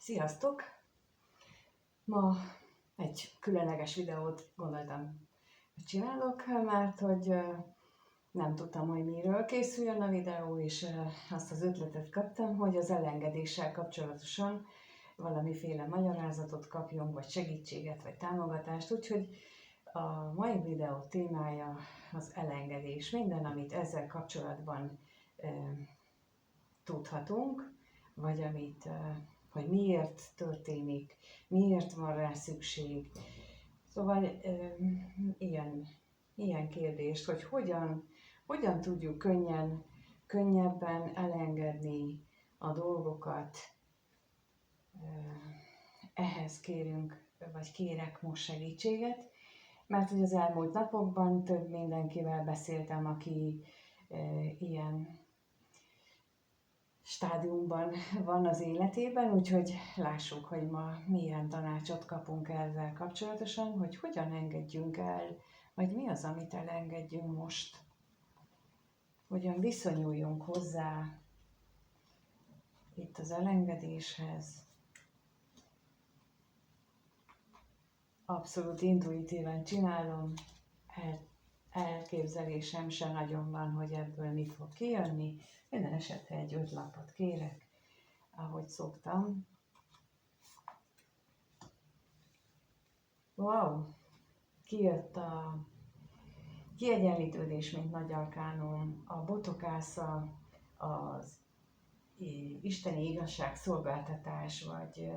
Sziasztok! Ma egy különleges videót gondoltam, hogy csinálok, mert hogy nem tudtam, hogy miről készüljön a videó, és azt az ötletet kaptam, hogy az elengedéssel kapcsolatosan valamiféle magyarázatot kapjunk, vagy segítséget, vagy támogatást, úgyhogy a mai videó témája az elengedés. Minden, amit ezzel kapcsolatban tudhatunk, vagy amit hogy miért történik, miért van rá szükség. Szóval ilyen kérdést, hogy hogyan tudjuk könnyebben elengedni a dolgokat. Ehhez kérek most segítséget, mert hogy az elmúlt napokban több mindenkivel beszéltem, aki ilyen stádiumban van az életében, úgyhogy lássuk, hogy ma milyen tanácsot kapunk ezzel kapcsolatosan, hogy hogyan engedjünk el, vagy mi az, amit elengedjünk most. Hogyan viszonyuljunk hozzá itt az elengedéshez. Abszolút intuitíven csinálom, elképzelésem se nagyon van, hogy ebből mit fog kijönni. Minden esetre egy 5 lapot kérek, ahogy szoktam. Wow! Kijött a kiegyenlítődés, mint nagy arkánum, a botokásza, az isteni igazságszolgáltatás, vagy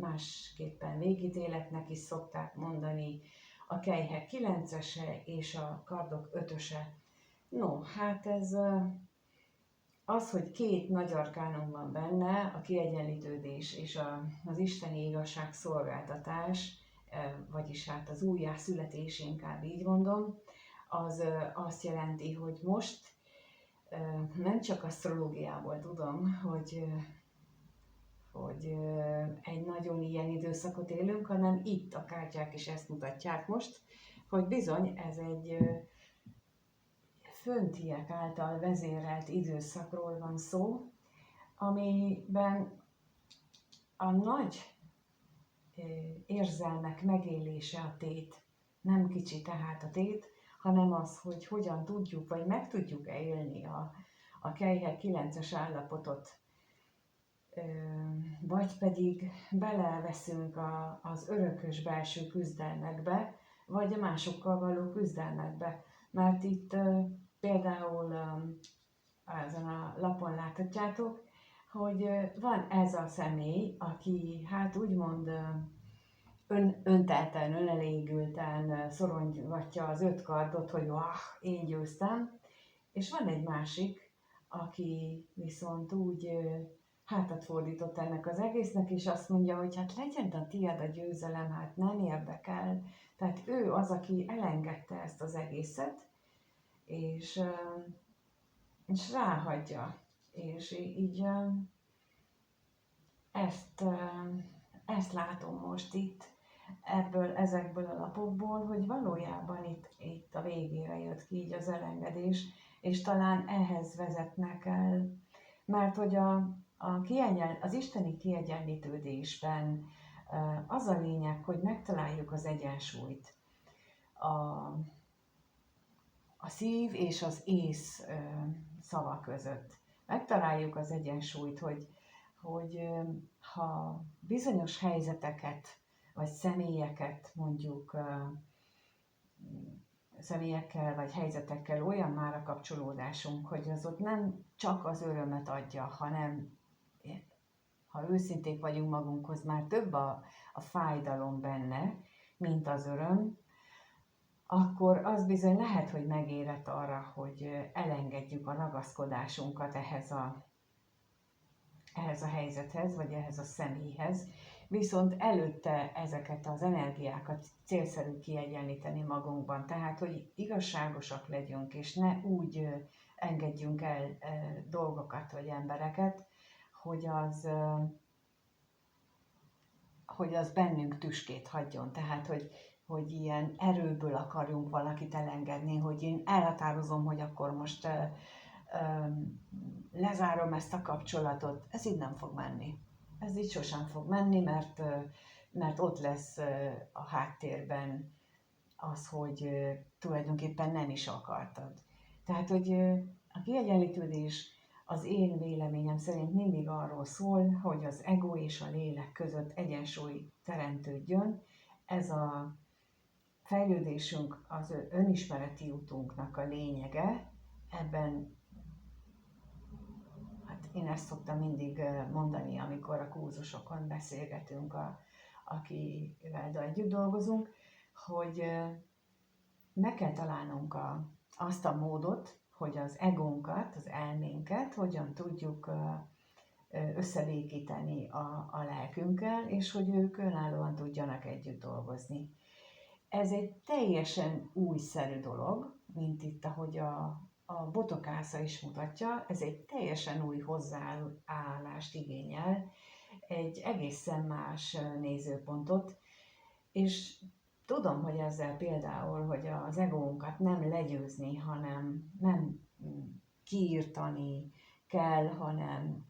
másképpen végítéletnek is szokták mondani, a kelyhek 9-ese és a kardok 5-öse. No, hát ez az, hogy 2 nagy arkánum van benne, a kiegyenlítődés és az isteni igazságszolgáltatás, vagyis hát az újjászületés, inkább így mondom, az azt jelenti, hogy most nem csak asztrológiából tudom, hogy egy nagyon ilyen időszakot élünk, hanem itt a kártyák is ezt mutatják most, hogy bizony ez egy föntiek által vezérelt időszakról van szó, amiben a nagy érzelmek megélése a tét. Nem kicsi tehát a tét, hanem az, hogy hogyan tudjuk, vagy meg tudjuk-e élni a kelyhek 9-es állapotot, vagy pedig beleveszünk az örökös belső küzdelmekbe, vagy a másokkal való küzdelmekbe. Mert itt például ezen a lapon láthatjátok, hogy van ez a személy, aki hát úgymond öntelten, önelégülten szoronygatja az 5 kardot, hogy én győztem, és van egy másik, aki viszont úgy hátat fordított ennek az egésznek, és azt mondja, hogy hát legyen a tiéd a győzelem, hát nem érdekel. Tehát ő az, aki elengedte ezt az egészet, és ráhagyja. És így ezt látom most itt, ezekből a lapokból, hogy valójában itt a végére jött ki így az elengedés, és talán ehhez vezetnek el, mert hogy az isteni kiegyenlítődésben az a lényeg, hogy megtaláljuk az egyensúlyt a szív és az ész szava között. Megtaláljuk az egyensúlyt, hogy ha bizonyos helyzeteket, vagy személyeket mondjuk személyekkel vagy helyzetekkel olyan már a kapcsolódásunk, hogy az ott nem csak az örömet adja, hanem ha őszinték vagyunk magunkhoz, már több a fájdalom benne, mint az öröm, akkor az bizony lehet, hogy megérett arra, hogy elengedjük a ragaszkodásunkat ehhez a helyzethez, vagy ehhez a személyhez, viszont előtte ezeket az energiákat célszerű kiegyenlíteni magunkban, tehát, hogy igazságosak legyünk, és ne úgy engedjünk el dolgokat vagy embereket, hogy az bennünk tüskét hagyjon, tehát, hogy ilyen erőből akarjunk valakit elengedni, hogy én elhatározom, hogy akkor most lezárom ezt a kapcsolatot. Ez így nem fog menni. ez így sosem fog menni, mert ott lesz a háttérben az, hogy tulajdonképpen nem is akartad. Tehát, hogy a kiegyenlítődés az én véleményem szerint mindig arról szól, hogy az ego és a lélek között egyensúly teremtődjön. Ez a fejlődésünk, az önismereti útunknak a lényege. Ebben, hát én ezt szoktam mindig mondani, amikor a kurzusokon beszélgetünk, akivel együtt dolgozunk, hogy meg kell találnunk azt a módot, hogy az egónkat, az elménket hogyan tudjuk összebékíteni a lelkünkkel, és hogy ők önállóan tudjanak együtt dolgozni. Ez egy teljesen újszerű dolog, mint itt, ahogy a Botokásza is mutatja, ez egy teljesen új hozzáállást igényel, egy egészen más nézőpontot, és tudom, hogy ezzel például, hogy az egónkat nem legyőzni, hanem nem kiírtani kell, hanem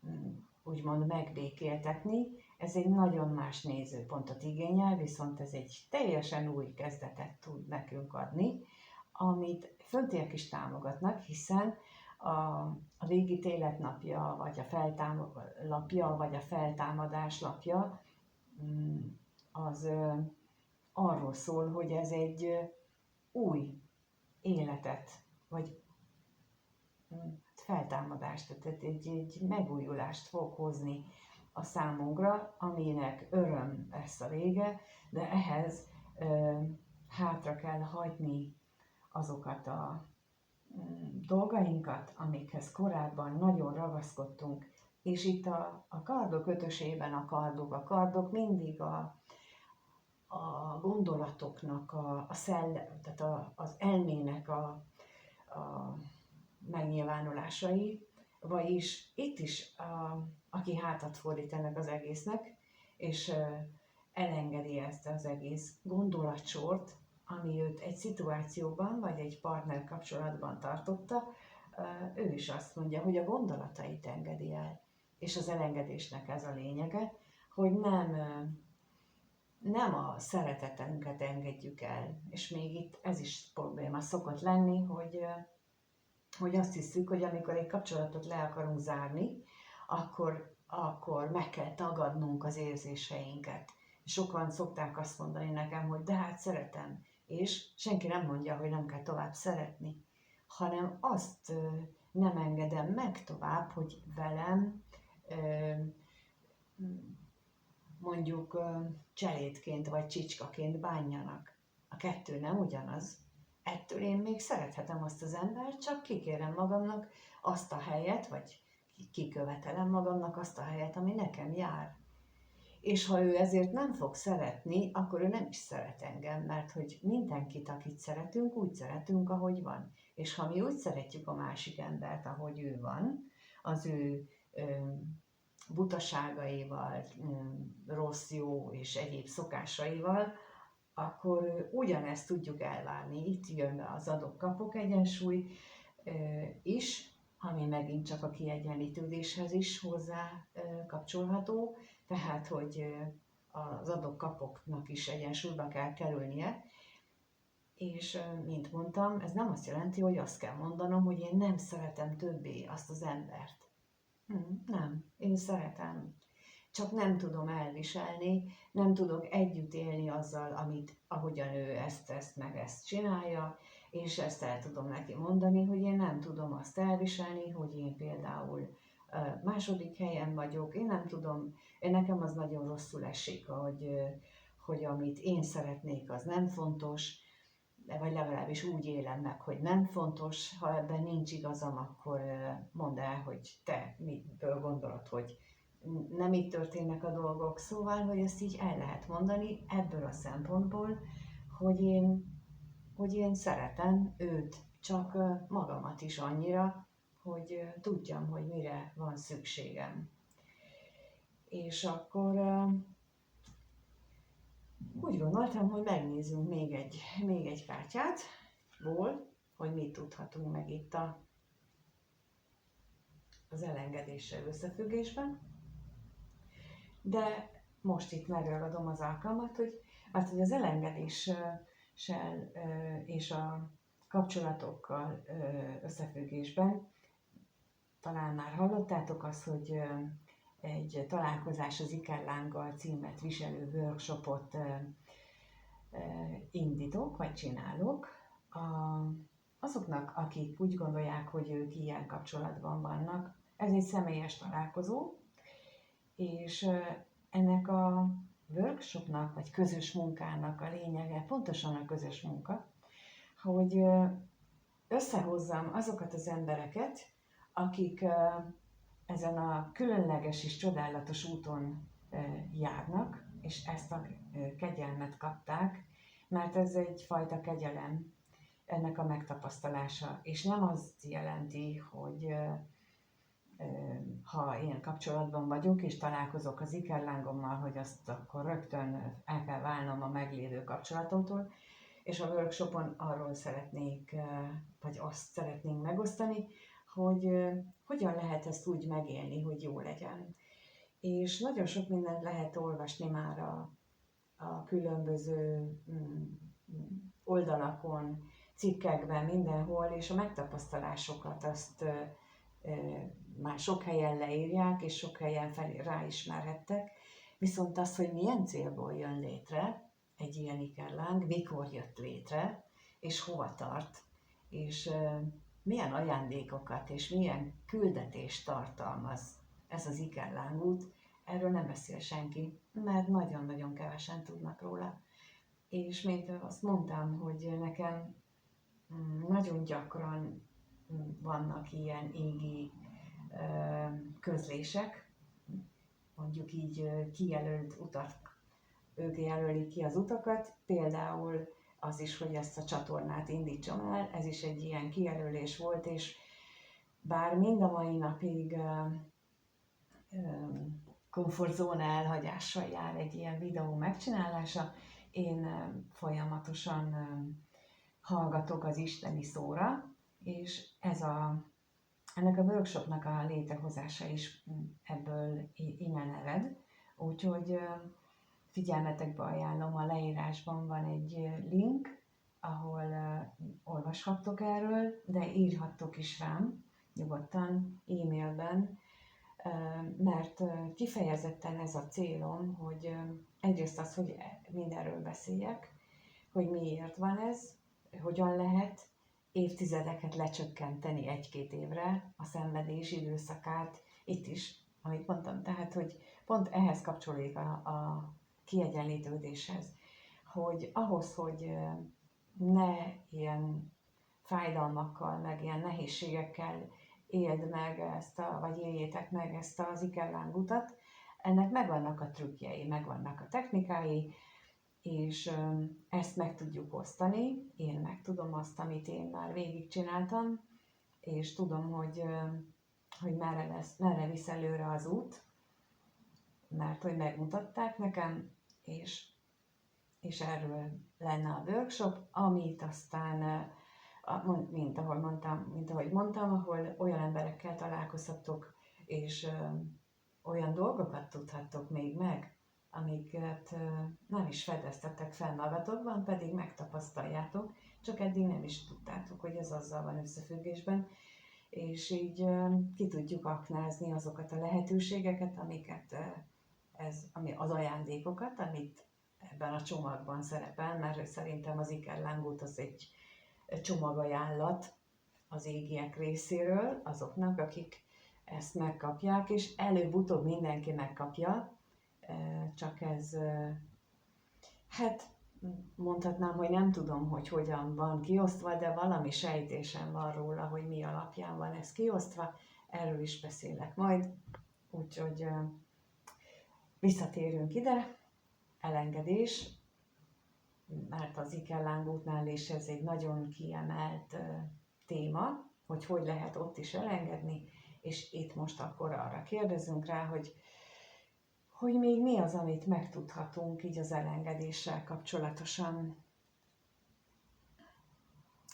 úgymond megbékéltetni, ez egy nagyon más nézőpontot igényel, viszont ez egy teljesen új kezdetet tud nekünk adni, amit föntiek is támogatnak, hiszen a végítélet napja, vagy a feltámadás lapja, az arról szól, hogy ez egy új életet, vagy feltámadást, tehát egy megújulást fog hozni a számunkra, aminek öröm lesz a vége, de ehhez hátra kell hagyni azokat a dolgainkat, amikhez korábban nagyon ragaszkodtunk, és itt a kardok ötösében a kardok mindig a gondolatoknak, tehát az elmének a megnyilvánulásai, vagyis itt is aki hátat fordít ennek az egésznek, és elengedi ezt az egész gondolatsort, ami őt egy szituációban, vagy egy partner kapcsolatban tartotta, ő is azt mondja, hogy a gondolatait engedi el. És az elengedésnek ez a lényege, hogy nem a szeretetünket engedjük el. És még itt ez is probléma szokott lenni, hogy azt hiszük, hogy amikor egy kapcsolatot le akarunk zárni, akkor meg kell tagadnunk az érzéseinket. Sokan szokták azt mondani nekem, hogy de hát szeretem, és senki nem mondja, hogy nem kell tovább szeretni, hanem azt nem engedem meg tovább, hogy velem mondjuk cselédként vagy csicskaként bánjanak. A kettő nem ugyanaz. Ettől én még szerethetem azt az embert, csak kikérem magamnak azt a helyet, vagy kikövetelem magamnak azt a helyet, ami nekem jár. És ha ő ezért nem fog szeretni, akkor ő nem is szeret engem, mert hogy mindenkit, akit szeretünk, úgy szeretünk, ahogy van. És ha mi úgy szeretjük a másik embert, ahogy ő van, az ő butaságaival, rossz, jó és egyéb szokásaival, akkor ugyanezt tudjuk elvárni. Itt jön az adok-kapok egyensúly is, ami megint csak a kiegyenlítődéshez is hozzá kapcsolható, tehát, hogy az adok-kapoknak is egyensúlyba kell kerülnie, és mint mondtam, ez nem azt jelenti, hogy azt kell mondanom, hogy én nem szeretem többé azt az embert. Nem, én szeretem. Csak nem tudom elviselni, nem tudok együtt élni azzal, ahogyan ő ezt csinálja, és ezt el tudom neki mondani, hogy én nem tudom azt elviselni, hogy én például második helyen vagyok, én nem tudom, nekem az nagyon rosszul esik, hogy amit én szeretnék, az nem fontos, vagy legalábbis úgy élem meg, hogy nem fontos, ha ebben nincs igazam, akkor mondd el, hogy te mitől gondolod, hogy nem így történnek a dolgok. Szóval, hogy ezt így el lehet mondani ebből a szempontból, hogy én szeretem őt, csak magamat is annyira, hogy tudjam, hogy mire van szükségem. És akkor úgy gondoltam, hogy megnézzünk még egy kártyát, hogy mit tudhatunk meg itt az elengedéssel összefüggésben. De most itt megragadom az alkalmat, hogy az elengedéssel és a kapcsolatokkal összefüggésben talán már hallottátok azt, hogy egy találkozás az Ikerlánggal címet viselő workshopot indítok, vagy csinálok. Azoknak, akik úgy gondolják, hogy ők ilyen kapcsolatban vannak, ez egy személyes találkozó, és ennek a workshopnak, vagy közös munkának a lényege, pontosan a közös munka, hogy összehozzam azokat az embereket, akik ezen a különleges és csodálatos úton járnak, és ezt a kegyelmet kapták, mert ez egyfajta kegyelem, ennek a megtapasztalása. És nem azt jelenti, hogy ha ilyen kapcsolatban vagyunk, és találkozok az ikerlángommal, hogy azt akkor rögtön el kell válnom a meglévő kapcsolatomtól, és a workshopon arról szeretnék, vagy azt szeretnénk megosztani, hogy hogyan lehet ezt úgy megélni, hogy jó legyen. És nagyon sok mindent lehet olvasni már a különböző oldalakon, cikkekben, mindenhol, és a megtapasztalásokat azt már sok helyen leírják, és sok helyen ráismerhettek. Viszont az, hogy milyen célból jön létre egy ilyen ikerláng, mikor jött létre, és hova tart, és milyen ajándékokat és milyen küldetést tartalmaz ez az ikerlángút, erről nem beszél senki, mert nagyon-nagyon kevesen tudnak róla. És még azt mondtam, hogy nekem nagyon gyakran vannak ilyen égi közlések, mondjuk így kijelölt utat, ők jelölik ki az utakat, például az is, hogy ezt a csatornát indítsam el, ez is egy ilyen kijelölés volt, és bár mind a mai napig komfortzóna elhagyással jár egy ilyen videó megcsinálása, én folyamatosan hallgatok az isteni szóra, és ennek a workshopnak a létrehozása is ebből innen ered. Úgyhogy figyelmetekbe ajánlom, a leírásban van egy link, ahol olvashattok erről, de írhattok is rám nyugodtan e-mailben, mert kifejezetten ez a célom, hogy egyrészt az, hogy mindenről beszéljek, hogy miért van ez, hogyan lehet évtizedeket lecsökkenteni 1-2 évre a szenvedés időszakát, itt is, amit mondtam, tehát, hogy pont ehhez kapcsolódik a kiegyenlítődéshez, hogy ahhoz, hogy ne ilyen fájdalmakkal, meg ilyen nehézségekkel éld meg vagy éljétek meg ezt az ikerlángutat, ennek megvannak a trükkjei, megvannak a technikái, és ezt meg tudjuk osztani. Én meg tudom azt, amit én már végigcsináltam, és tudom, hogy merre visz előre az út, mert hogy megmutatták nekem, és erről lenne a workshop, amit aztán, mint ahogy mondtam, ahol olyan emberekkel találkozhattok, és olyan dolgokat tudhattok még meg, amiket nem is fedeztetek fel magatokban, pedig megtapasztaljátok, csak eddig nem is tudtátok, hogy ez azzal van összefüggésben, és így ki tudjuk aknázni azokat a lehetőségeket, ami az ajándékokat, amit ebben a csomagban szerepel, mert szerintem az ikerlángút az egy csomagajánlat az égiek részéről, azoknak, akik ezt megkapják, és előbb-utóbb mindenki megkapja, csak ez, hát mondhatnám, hogy nem tudom, hogy hogyan van kiosztva, de valami sejtésem van róla, hogy mi alapján van ez kiosztva, erről is beszélek majd, úgyhogy visszatérünk ide, elengedés, mert az ikerlángútnál is ez egy nagyon kiemelt téma, hogy lehet ott is elengedni, és itt most akkor arra kérdezünk rá, hogy még mi az, amit megtudhatunk így az elengedéssel kapcsolatosan.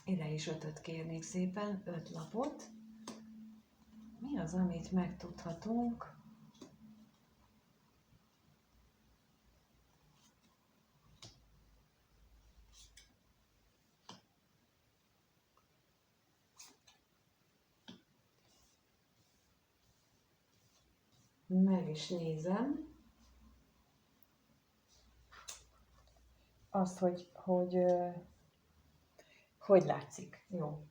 Ide is 5-öt kérnék szépen, 5 lapot. Mi az, amit megtudhatunk? meg is nézem azt, hogy látszik. Jó.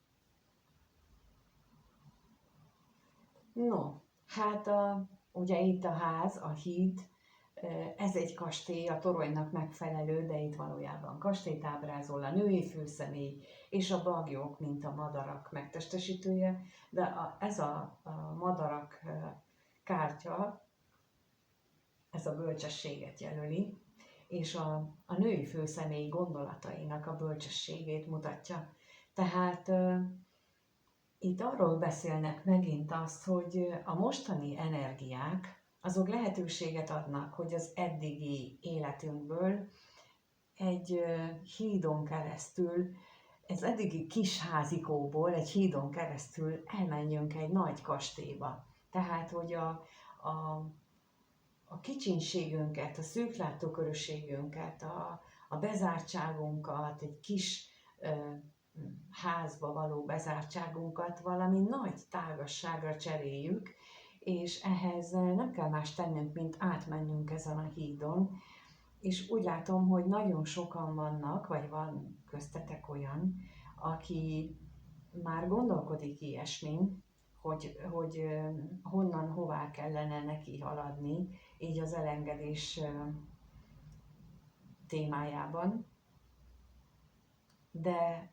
No, hát ugye itt a ház, a híd, ez egy kastély, a toronynak megfelelő, de itt valójában kastélyt ábrázol, a női főszemély és a bagyok, mint a madarak megtestesítője, de ez a madarak kártya, ez a bölcsességet jelöli, és a női főszemély gondolatainak a bölcsességét mutatja. Tehát itt arról beszélnek megint azt, hogy a mostani energiák, azok lehetőséget adnak, hogy az eddigi életünkből egy hídon keresztül, ez eddigi kis házikóból egy hídon keresztül elmenjünk egy nagy kastélyba. Tehát, hogy a kicsinségünket, a szűklátókörűségünket, a bezártságunkat, egy kis házba való bezártságunkat valami nagy tágasságra cseréljük, és ehhez nem kell más tennünk, mint átmennünk ezen a hídon, és úgy látom, hogy nagyon sokan vannak, vagy van köztetek olyan, aki már gondolkodik ilyesmin, hogy honnan, hová kellene neki haladni, így az elengedés témájában. De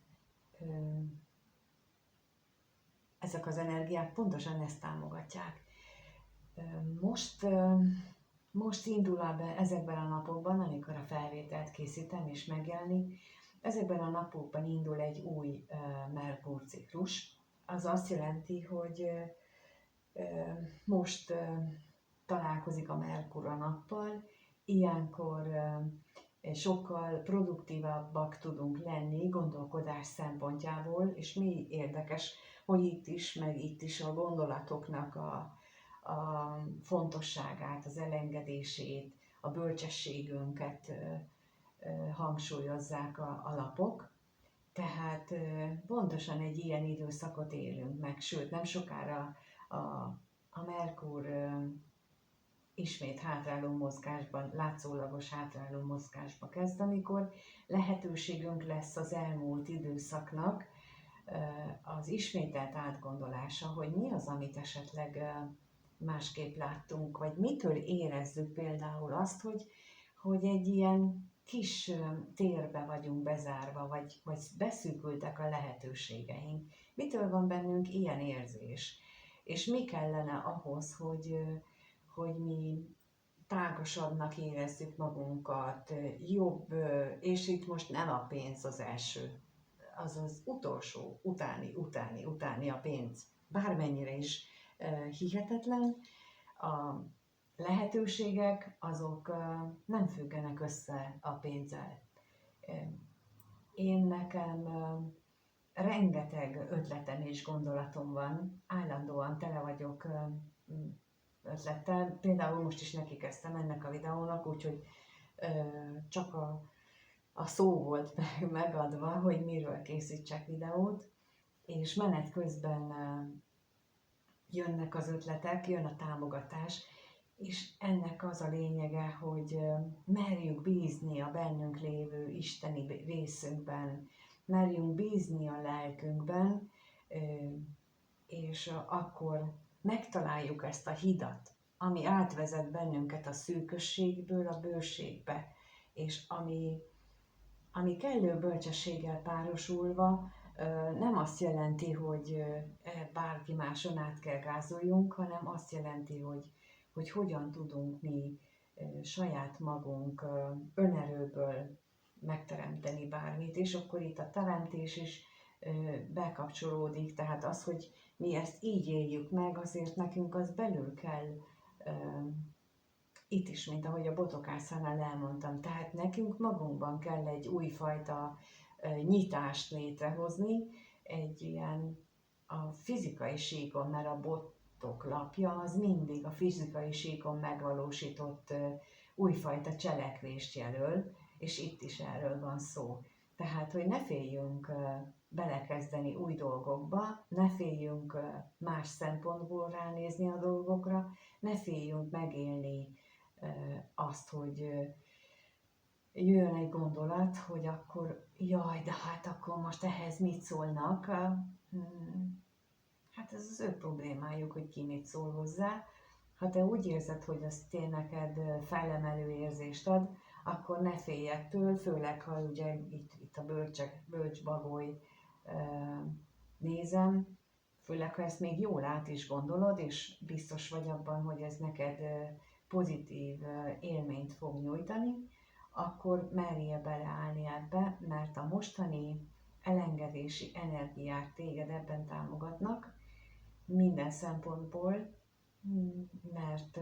ezek az energiák pontosan ezt támogatják. Most indul ezekben a napokban, amikor a felvételt készítem és megjelenik, ezekben a napokban indul egy új Merkur ciklus. Az azt jelenti, hogy most találkozik a Merkur a nappal, ilyenkor sokkal produktívabbak tudunk lenni gondolkodás szempontjából, és mi érdekes, hogy itt is, meg itt is a gondolatoknak a fontosságát, az elengedését, a bölcsességünket hangsúlyozzák a lapok. Tehát pontosan egy ilyen időszakot élünk meg, sőt nem sokára a Merkur ismét hátráló mozgásban, látszólagos hátráló mozgásba kezd, amikor lehetőségünk lesz az elmúlt időszaknak az ismételt átgondolása, hogy mi az, amit esetleg másképp láttunk, vagy mitől érezzük például azt, hogy egy ilyen kis térbe vagyunk bezárva, vagy beszűkültek a lehetőségeink. Mitől van bennünk ilyen érzés? És mi kellene ahhoz, hogy mi tágasabbnak érezzük magunkat, jobb, és itt most nem a pénz az első, az az utolsó, utáni a pénz. Bármennyire is hihetetlen, a lehetőségek azok nem függenek össze a pénzzel. Nekem rengeteg ötletem és gondolatom van, állandóan tele vagyok ötlettel. Például most is neki kezdtem ennek a videónak, úgyhogy csak a szó volt megadva, hogy miről készítsek videót, és menet közben jönnek az ötletek, jön a támogatás, és ennek az a lényege, hogy merjünk bízni a bennünk lévő isteni részünkben, merjünk bízni a lelkünkben, és akkor megtaláljuk ezt a hidat, ami átvezet bennünket a szűkösségből a bőségbe, és ami kellő bölcsességgel párosulva nem azt jelenti, hogy bárki máson át kell gázoljunk, hanem azt jelenti, hogy hogyan tudunk mi saját magunk önerőből megteremteni bármit, és akkor itt a teremtés is bekapcsolódik, tehát az, hogy mi ezt így éljük meg, azért nekünk az belül kell, itt is, mint ahogy a botokászánál elmondtam, tehát nekünk magunkban kell egy újfajta nyitást létrehozni, egy ilyen a fizikai síkon, mert a botok lapja az mindig a fizikai síkon megvalósított újfajta cselekvést jelöl, és itt is erről van szó. Tehát, hogy ne féljünk belekezdeni új dolgokba, ne féljünk más szempontból ránézni a dolgokra, ne féljünk megélni azt, hogy jöjjön egy gondolat, hogy akkor jaj, de hát akkor most ehhez mit szólnak? Hát ez az ő problémájuk, hogy ki mit szól hozzá. Ha te úgy érzed, hogy az neked felemelő érzést ad, akkor ne félj ettől, főleg ha ugye itt a bölcsbagoly nézem, főleg ha ezt még jól át is gondolod, és biztos vagy abban, hogy ez neked pozitív élményt fog nyújtani, akkor merjél beleállni ebbe, mert a mostani elengedési energiák téged ebben támogatnak, minden szempontból, mert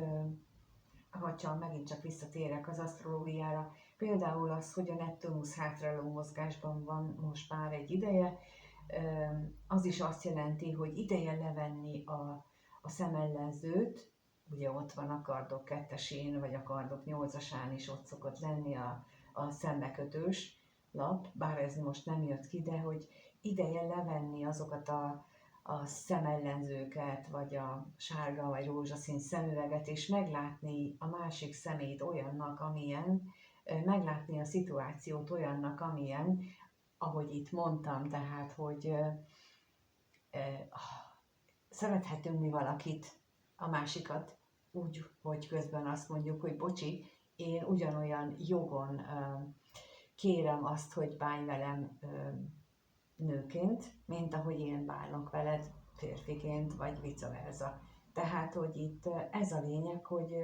ha csak megint csak visszatérek az asztrológiára, például az, hogy a Neptunusz hátráló mozgásban van most már egy ideje, az is azt jelenti, hogy ideje levenni a szemellenzőt, ugye ott van a kardok kettesén, vagy a kardok nyolcasán is ott szokott lenni a szembekötős lap, bár ez most nem jött ki, de hogy ideje levenni azokat a szemellenzőket, vagy a sárga vagy rózsaszín szemüveget, és meglátni a másik szemét olyannak, amilyen, meglátni a szituációt olyannak, amilyen, ahogy itt mondtam, tehát, hogy szerethetünk mi valakit, a másikat, úgy, hogy közben azt mondjuk, hogy bocsi, én ugyanolyan jogon kérem azt, hogy bánj velem nőként, mint ahogy én bánok veled férfiként, vagy vice versa. Tehát, hogy itt ez a lényeg, hogy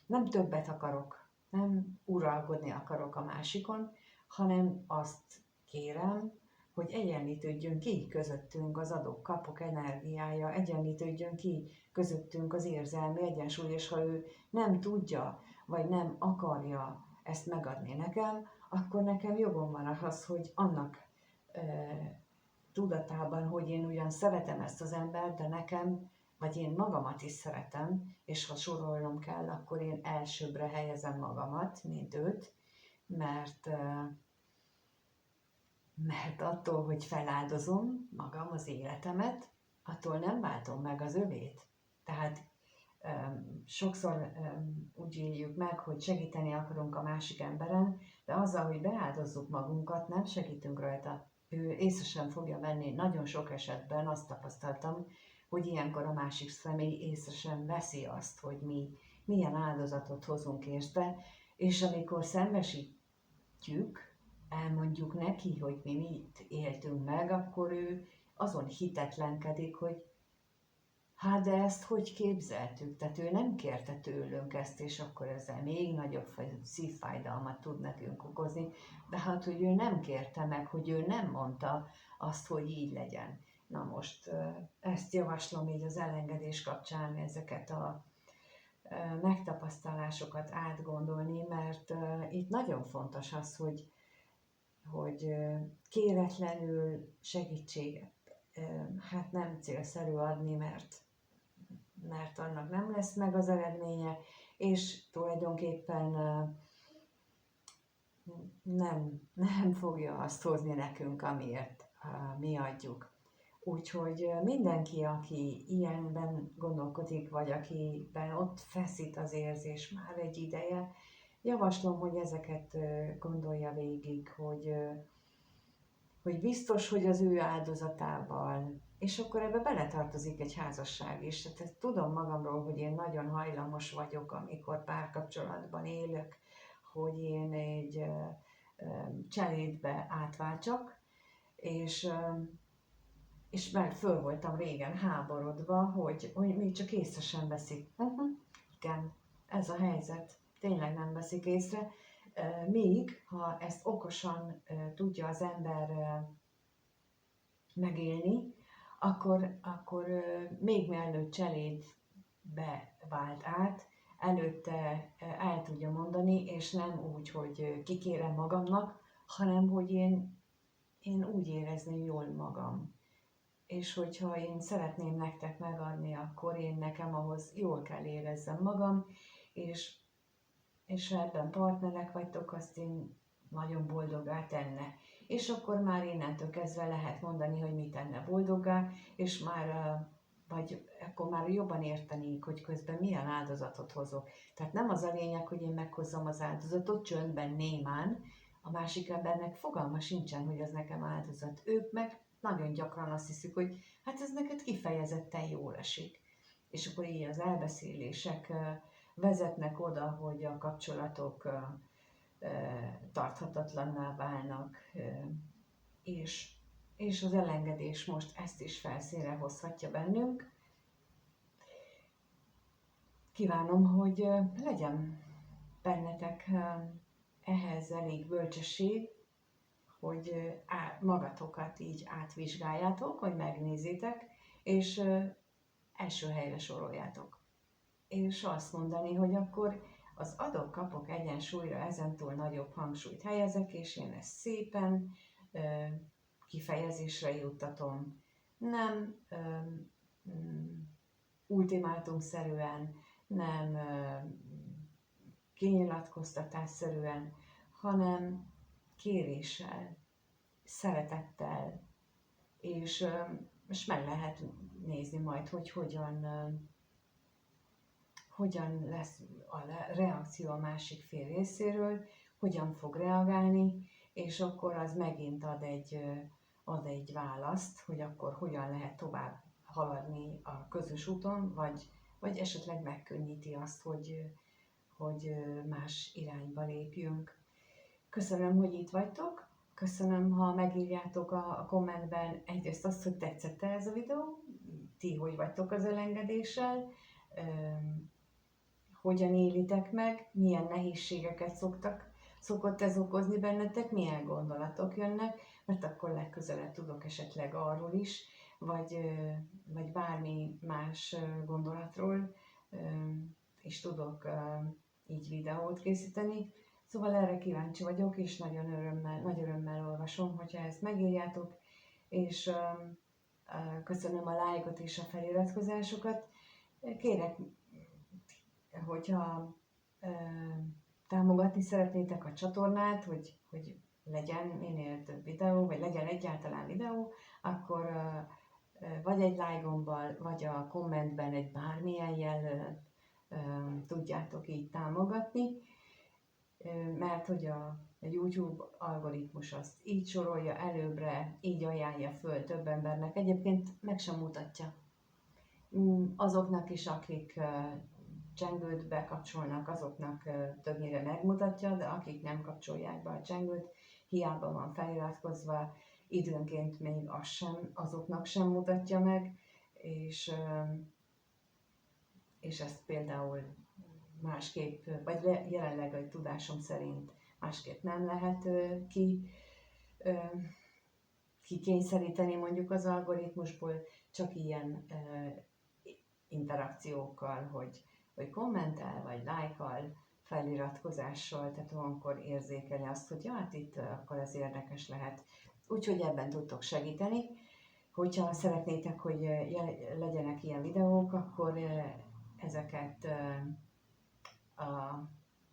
nem többet akarok, nem uralkodni akarok a másikon, hanem azt kérem, hogy egyenlítődjön ki közöttünk az adok-kapok energiája, egyenlítődjön ki közöttünk az érzelmi egyensúly, és ha ő nem tudja, vagy nem akarja ezt megadni nekem, akkor nekem jogom van ahhoz, hogy annak tudatában, hogy én ugyan szeretem ezt az embert, de nekem, vagy én magamat is szeretem, és ha sorolnom kell, akkor én elsőbbre helyezem magamat, mint őt, mert attól, hogy feláldozom magam, az életemet, attól nem váltom meg az övét. Tehát sokszor úgy éljük meg, hogy segíteni akarunk a másik emberen, de azzal, hogy beáldozzuk magunkat, nem segítünk rajta. Ő észre sem fogja venni. Nagyon sok esetben azt tapasztaltam, hogy ilyenkor a másik személy észre sem veszi azt, hogy mi milyen áldozatot hozunk érte, és amikor szembesítjük, elmondjuk neki, hogy mi mit éltünk meg, akkor ő azon hitetlenkedik, hogy hát de ezt hogy képzeltük? Tehát ő nem kérte tőlünk ezt, és akkor ezzel még nagyobb szívfájdalmat tud nekünk okozni, de hát, hogy ő nem kérte meg, hogy ő nem mondta azt, hogy így legyen. Na most ezt javaslom így az elengedés kapcsán, ezeket a megtapasztalásokat átgondolni, mert itt nagyon fontos az, hogy kéretlenül segítséget hát nem célszerű adni, mert annak nem lesz meg az eredménye, és tulajdonképpen nem fogja azt hozni nekünk, amiért mi adjuk. Úgyhogy mindenki, aki ilyenben gondolkodik, vagy akiben ott feszít az érzés már egy ideje, javaslom, hogy ezeket gondolja végig, hogy biztos, hogy az ő áldozatával, és akkor ebbe beletartozik egy házasság is. Tehát tudom magamról, hogy én nagyon hajlamos vagyok, amikor párkapcsolatban élök, hogy én egy cselédbe átváltsak, és már föl voltam régen háborodva, hogy még csak észre sem veszik. Igen, ez a helyzet. Tényleg nem veszik észre. Míg, ha ezt okosan tudja az ember megélni, akkor még mielőtt cselédbe vált át, előtte el tudja mondani, és nem úgy, hogy kikérem magamnak, hanem hogy én úgy érezném jól magam. És hogyha én szeretném nektek megadni, akkor nekem ahhoz jól kell érezzem magam, és ha ebben partnerek vagytok, azt én nagyon boldoggá tenne. És akkor már innentől kezdve lehet mondani, hogy mit tenne boldoggá, és már vagy akkor már jobban értenék, hogy közben milyen áldozatot hozok. Tehát nem az a lényeg, hogy én meghozzam az áldozatot csöndben, némán, a másik embernek fogalma sincsen, hogy ez nekem áldozat. Ők meg nagyon gyakran azt hiszik, hogy hát ez neked kifejezetten jól esik. És akkor így az elbeszélések vezetnek oda, hogy a kapcsolatok tarthatatlanná válnak, és, és az elengedés most ezt is felszínre hozhatja bennünk. Kívánom, hogy legyen bennetek ehhez elég bölcsesség, hogy magatokat így átvizsgáljátok, hogy megnézitek, és első helyre soroljátok. És azt mondani, hogy akkor az adok-kapok egyensúlyra ezentúl nagyobb hangsúlyt helyezek, és én ezt szépen kifejezésre juttatom. Nem ultimátumszerűen, nem kinyilatkoztatásszerűen, hanem kéréssel, szeretettel, és meg lehet nézni majd, hogy hogyan lesz a reakció a másik fél részéről, hogyan fog reagálni, és akkor az megint ad egy választ, hogy akkor hogyan lehet tovább haladni a közös úton, vagy esetleg megkönnyíti azt, hogy más irányba lépjünk. Köszönöm, hogy itt vagytok, köszönöm, ha megírjátok a kommentben egyrészt azt, hogy tetszett ez a videó, ti hogy vagytok az elengedéssel, hogyan élitek meg, milyen nehézségeket szokott ez okozni bennetek, milyen gondolatok jönnek, mert akkor legközelebb tudok esetleg arról is, vagy bármi más gondolatról is tudok így videót készíteni. Szóval erre kíváncsi vagyok, és nagy örömmel olvasom, hogyha ezt megírjátok, és köszönöm a lájkot és a feliratkozásokat. Kérek, hogyha támogatni szeretnétek a csatornát, hogy legyen minél több videó, vagy legyen egyáltalán videó, akkor vagy egy like gombbal, vagy a kommentben egy bármilyen jellel tudjátok így támogatni, mert hogy a YouTube algoritmus azt így sorolja előbbre, így ajánlja föl több embernek. Egyébként meg sem mutatja. Azoknak is, akik csengőt bekapcsolnak, azoknak többnyire megmutatja, de akik nem kapcsolják be a csengőt, hiába van feliratkozva, időnként még azoknak sem mutatja meg, és ezt például másképp, vagy jelenleg a tudásom szerint másképp nem lehet kikényszeríteni mondjuk az algoritmusból, csak ilyen interakciókkal, hogy kommentel, vagy lájkal, feliratkozással, tehát akkor érzékeli azt, hogy ja, hát itt akkor ez érdekes lehet. Úgyhogy ebben tudtok segíteni. Hogyha szeretnétek, hogy legyenek ilyen videók, akkor ezeket a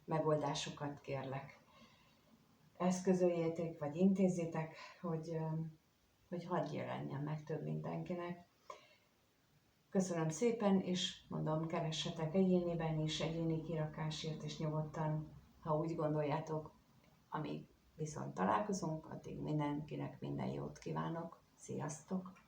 megoldásokat kérlek eszközöljétek, vagy intézzétek, hogy hadd jelenjen meg több mindenkinek. Köszönöm szépen, és mondom, keressetek egyéniben is, egyéni kirakásért, és nyugodtan, ha úgy gondoljátok, amíg viszont találkozunk, addig mindenkinek minden jót kívánok. Sziasztok!